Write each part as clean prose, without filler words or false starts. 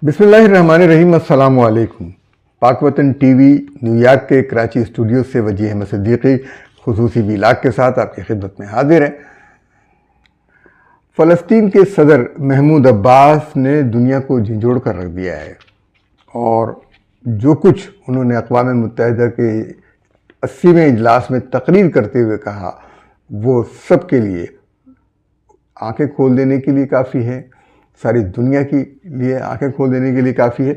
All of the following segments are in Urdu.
بسم اللہ الرحمن الرحیم۔ السلام علیکم۔ پاک وطن ٹی وی نیو یارک کے کراچی اسٹوڈیو سے وجیح احمد صدیقی خصوصی ویلاگ کے ساتھ آپ کی خدمت میں حاضر ہیں۔ فلسطین کے صدر محمود عباس نے دنیا کو جھنجھوڑ کر رکھ دیا ہے اور جو کچھ انہوں نے اقوام متحدہ کے 80ویں اجلاس میں تقریر کرتے ہوئے کہا وہ سب کے لیے آنکھیں کھول دینے کے لیے کافی ہے، ساری دنیا کے لیے آنکھیں کھول دینے کے لیے کافی ہے۔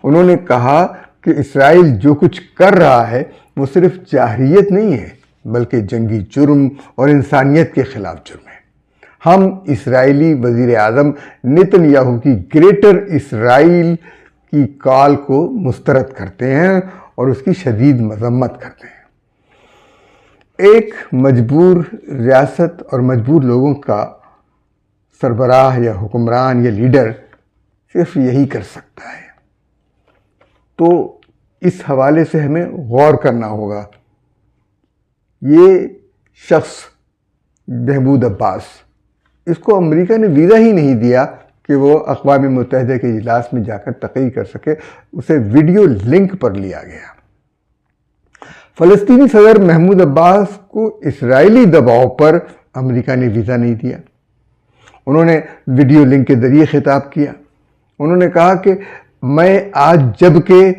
انہوں نے کہا کہ اسرائیل جو کچھ کر رہا ہے وہ صرف جارحیت نہیں ہے بلکہ جنگی جرم اور انسانیت کے خلاف جرم ہے۔ ہم اسرائیلی وزیر اعظم نیتن یاہو کی گریٹر اسرائیل کی کال کو مسترد کرتے ہیں اور اس کی شدید مذمت کرتے ہیں۔ ایک مجبور ریاست اور مجبور لوگوں کا سربراہ یا حکمران یا لیڈر صرف یہی کر سکتا ہے، تو اس حوالے سے ہمیں غور کرنا ہوگا۔ یہ شخص محمود عباس، اس کو امریکہ نے ویزا ہی نہیں دیا کہ وہ اقوام متحدہ کے اجلاس میں جا کر تقریر کر سکے، اسے ویڈیو لنک پر لیا گیا۔ فلسطینی صدر محمود عباس کو اسرائیلی دباؤ پر امریکہ نے ویزا نہیں دیا۔ انہوں نے ویڈیو لنک کے ذریعے خطاب کیا۔ انہوں نے کہا کہ میں آج جب کہ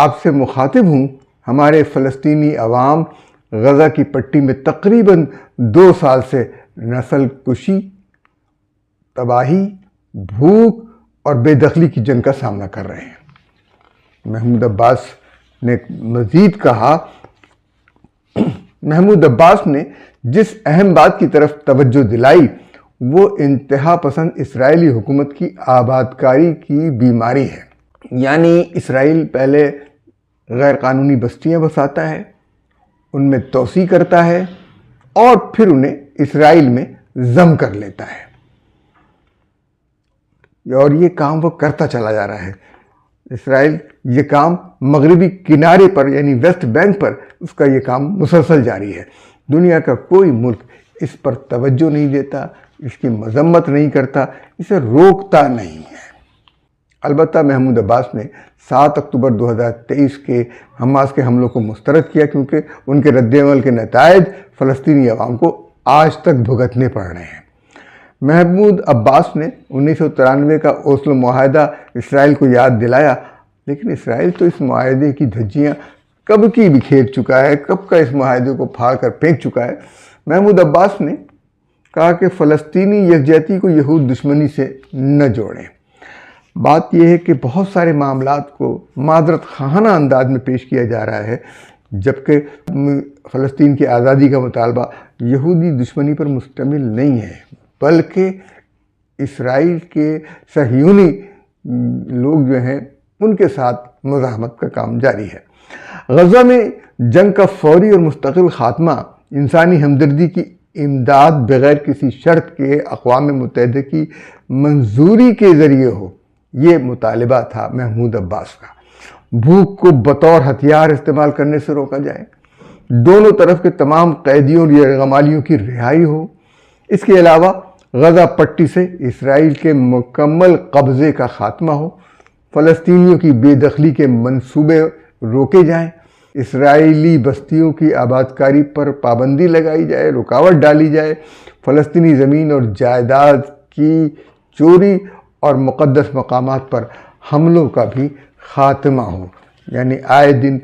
آپ سے مخاطب ہوں، ہمارے فلسطینی عوام غزہ کی پٹی میں تقریباً 2 سال سے نسل کشی، تباہی، بھوک اور بے دخلی کی جنگ کا سامنا کر رہے ہیں۔ محمود عباس نے جس اہم بات کی طرف توجہ دلائی وہ انتہا پسند اسرائیلی حکومت کی آبادکاری کی بیماری ہے۔ یعنی اسرائیل پہلے غیر قانونی بستیاں بساتا ہے، ان میں توسیع کرتا ہے اور پھر انہیں اسرائیل میں ضم کر لیتا ہے، اور یہ کام وہ کرتا چلا جا رہا ہے۔ اسرائیل یہ کام مغربی کنارے پر یعنی ویسٹ بینک پر اس کا یہ کام مسلسل جاری ہے۔ دنیا کا کوئی ملک اس پر توجہ نہیں دیتا، اس کی مذمت نہیں کرتا، اسے روکتا نہیں ہے۔ البتہ محمود عباس نے 7 اکتوبر 2023 کے حماس کے حملوں کو مسترد کیا کیونکہ ان کے رد عمل کے نتائج فلسطینی عوام کو آج تک بھگتنے پڑ رہے ہیں۔ محمود عباس نے 1993 کا اوسلو معاہدہ اسرائیل کو یاد دلایا، لیکن اسرائیل تو اس معاہدے کی دھجیاں کب کی بکھیر چکا ہے، کب کا اس معاہدے کو پھاڑ کر پھینک چکا ہے۔ محمود عباس نے کہا کہ فلسطینی یکجہتی کو یہود دشمنی سے نہ جوڑیں۔ بات یہ ہے کہ بہت سارے معاملات کو معذرت خواہانہ انداز میں پیش کیا جا رہا ہے، جبکہ فلسطین کی آزادی کا مطالبہ یہودی دشمنی پر مشتمل نہیں ہے، بلکہ اسرائیل کے صہیونی لوگ جو ہیں ان کے ساتھ مزاحمت کا کام جاری ہے۔ غزہ میں جنگ کا فوری اور مستقل خاتمہ، انسانی ہمدردی کی امداد بغیر کسی شرط کے اقوام متحدہ کی منظوری کے ذریعے ہو، یہ مطالبہ تھا محمود عباس کا۔ بھوک کو بطور ہتھیار استعمال کرنے سے روکا جائے، دونوں طرف کے تمام قیدیوں اور یرغمالیوں کی رہائی ہو، اس کے علاوہ غزہ پٹی سے اسرائیل کے مکمل قبضے کا خاتمہ ہو، فلسطینیوں کی بے دخلی کے منصوبے روکے جائیں، اسرائیلی بستیوں کی آبادکاری پر پابندی لگائی جائے، رکاوٹ ڈالی جائے، فلسطینی زمین اور جائیداد کی چوری اور مقدس مقامات پر حملوں کا بھی خاتمہ ہو۔ یعنی آئے دن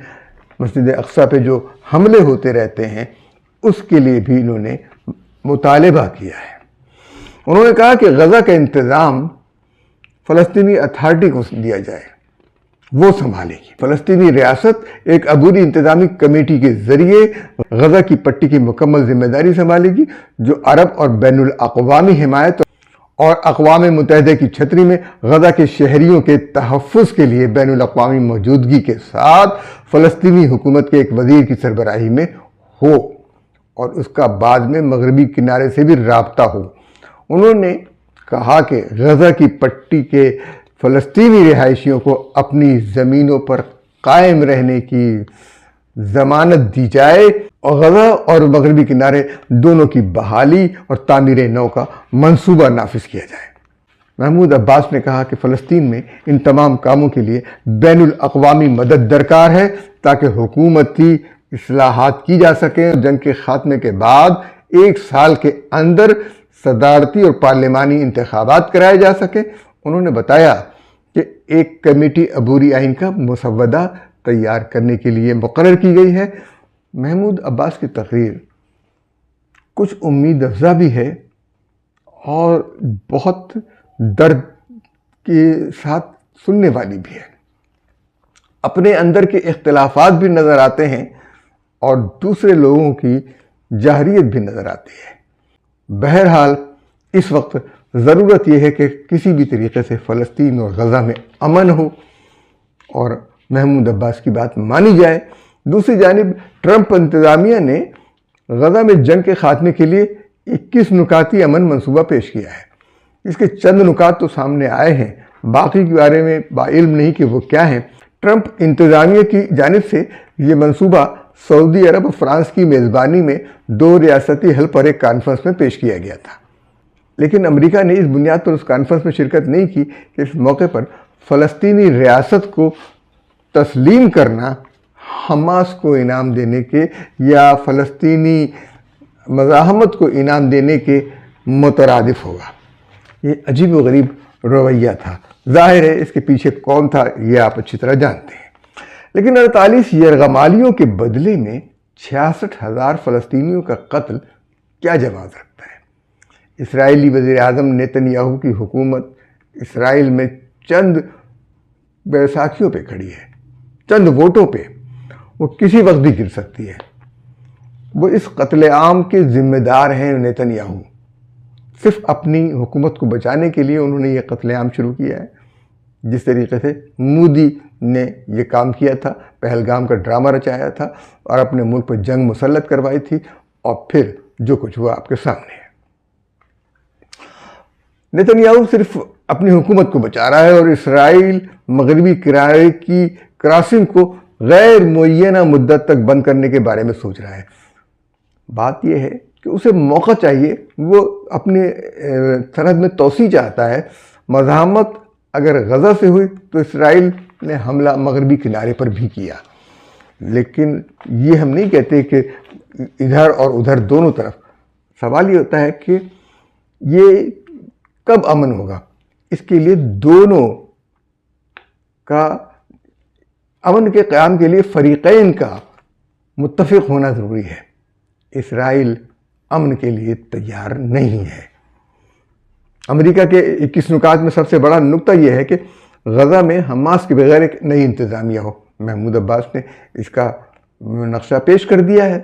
مسجد اقصیٰ پہ جو حملے ہوتے رہتے ہیں اس کے لیے بھی انہوں نے مطالبہ کیا ہے۔ انہوں نے کہا کہ غزہ کا انتظام فلسطینی اتھارٹی کو دیا جائے، وہ سنبھالے گی۔ فلسطینی ریاست ایک عبوری انتظامی کمیٹی کے ذریعے غزہ کی پٹی کی مکمل ذمہ داری سنبھالے گی، جو عرب اور بین الاقوامی حمایت اور اقوام متحدہ کی چھتری میں غزہ کے شہریوں کے تحفظ کے لیے بین الاقوامی موجودگی کے ساتھ فلسطینی حکومت کے ایک وزیر کی سربراہی میں ہو اور اس کا بعد میں مغربی کنارے سے بھی رابطہ ہو۔ انہوں نے کہا کہ غزہ کی پٹی کے فلسطینی رہائشیوں کو اپنی زمینوں پر قائم رہنے کی ضمانت دی جائے اور غزہ اور مغربی کنارے دونوں کی بحالی اور تعمیر نو کا منصوبہ نافذ کیا جائے۔ محمود عباس نے کہا کہ فلسطین میں ان تمام کاموں کے لیے بین الاقوامی مدد درکار ہے تاکہ حکومتی اصلاحات کی جا سکیں اور جنگ کے خاتمے کے بعد 1 سال کے اندر صدارتی اور پارلیمانی انتخابات کرائے جا سکیں۔ انہوں نے بتایا کہ ایک کمیٹی عبوری آئین کا مسودہ تیار کرنے کے لیے مقرر کی گئی ہے۔ محمود عباس کی تقریر کچھ امید افزا بھی ہے اور بہت درد کے ساتھ سننے والی بھی ہے۔ اپنے اندر کے اختلافات بھی نظر آتے ہیں اور دوسرے لوگوں کی جاہریت بھی نظر آتی ہے۔ بہرحال اس وقت ضرورت یہ ہے کہ کسی بھی طریقے سے فلسطین اور غزہ میں امن ہو اور محمود عباس کی بات مانی جائے۔ دوسری جانب ٹرمپ انتظامیہ نے غزہ میں جنگ کے خاتمے کے لیے 21 نکاتی امن منصوبہ پیش کیا ہے۔ اس کے چند نکات تو سامنے آئے ہیں، باقی کے بارے میں علم نہیں کہ وہ کیا ہیں۔ ٹرمپ انتظامیہ کی جانب سے یہ منصوبہ سعودی عرب اور فرانس کی میزبانی میں 2 ریاستی حل پر ایک کانفرنس میں پیش کیا گیا تھا، لیکن امریکہ نے اس بنیاد پر اس کانفرنس میں شرکت نہیں کی کہ اس موقع پر فلسطینی ریاست کو تسلیم کرنا حماس کو انعام دینے کے یا فلسطینی مزاحمت کو انعام دینے کے مترادف ہوگا۔ یہ عجیب و غریب رویہ تھا۔ ظاہر ہے اس کے پیچھے کون تھا یہ آپ اچھی طرح جانتے ہیں، لیکن 48 یرغمالیوں کے بدلے میں 66,000 فلسطینیوں کا قتل کیا جواز رکھتا ہے؟ اسرائیلی وزیر اعظم نیتن یاہو کی حکومت اسرائیل میں چند بیساکھیوں پہ کھڑی ہے، چند ووٹوں پہ، وہ کسی وقت بھی گر سکتی ہے۔ وہ اس قتل عام کے ذمہ دار ہیں نیتن یاہو۔ صرف اپنی حکومت کو بچانے کے لیے انہوں نے یہ قتل عام شروع کیا ہے، جس طریقے سے مودی نے یہ کام کیا تھا، پہلگام کا ڈرامہ رچایا تھا اور اپنے ملک پر جنگ مسلط کروائی تھی، اور پھر جو کچھ ہوا آپ کے سامنے ہے۔ نیتن یاہو صرف اپنی حکومت کو بچا رہا ہے اور اسرائیل مغربی کنارے کی کراسنگ کو غیر معینہ مدت تک بند کرنے کے بارے میں سوچ رہا ہے۔ بات یہ ہے کہ اسے موقع چاہیے، وہ اپنے سرحد میں توسیع چاہتا ہے۔ مزاحمت اگر غزہ سے ہوئی تو اسرائیل نے حملہ مغربی کنارے پر بھی کیا، لیکن یہ ہم نہیں کہتے کہ ادھر اور ادھر دونوں طرف۔ سوال یہ ہوتا ہے کہ یہ کب امن ہوگا؟ اس کے لیے دونوں کا امن کے قیام کے لیے فریقین کا متفق ہونا ضروری ہے۔ اسرائیل امن کے لیے تیار نہیں ہے۔ امریکہ کے 21 نکات میں سب سے بڑا نقطہ یہ ہے کہ غزہ میں حماس کے بغیر ایک نئی انتظامیہ ہو۔ محمود عباس نے اس کا نقشہ پیش کر دیا ہے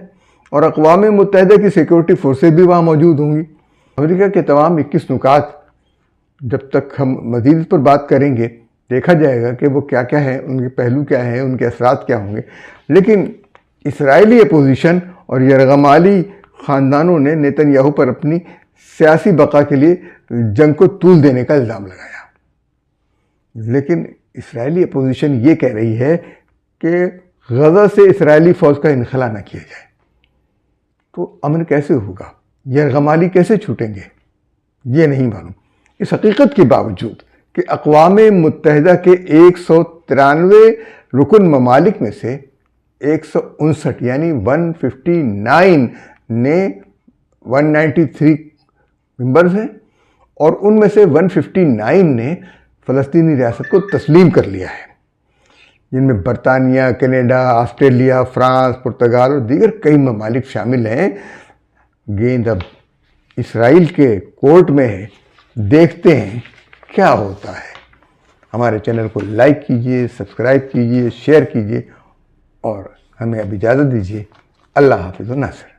اور اقوام متحدہ کی سیکورٹی فورسز بھی وہاں موجود ہوں گی۔ امریکہ کے تمام 21 نکات جب تک ہم مزید اس پر بات کریں گے دیکھا جائے گا کہ وہ کیا کیا ہیں، ان کے پہلو کیا ہیں، ان کے اثرات کیا ہوں گے۔ لیکن اسرائیلی اپوزیشن اور یرغمالی خاندانوں نے نیتن یاہو پر اپنی سیاسی بقا کے لیے جنگ کو طول دینے کا الزام لگایا، لیکن اسرائیلی اپوزیشن یہ کہہ رہی ہے کہ غزہ سے اسرائیلی فوج کا انخلا نہ کیا جائے۔ تو امن کیسے ہوگا؟ یرغمالی کیسے چھوٹیں گے؟ یہ نہیں معلوم۔ اس حقیقت کے باوجود کہ اقوام متحدہ کے 193 رکن ممالک میں سے 159 یعنی 159 نے 193 ممبرز ہیں، اور ان میں سے 159 نے فلسطینی ریاست کو تسلیم کر لیا ہے، جن میں برطانیہ، کینیڈا، آسٹریلیا، فرانس، پرتگال اور دیگر کئی ممالک شامل ہیں۔ گیند اب اسرائیل کے کورٹ میں ہے، دیکھتے ہیں کیا ہوتا ہے۔ ہمارے چینل کو لائک کیجئے، سبسکرائب کیجئے، شیئر کیجئے اور ہمیں اب اجازت دیجئے۔ اللہ حافظ و ناصر۔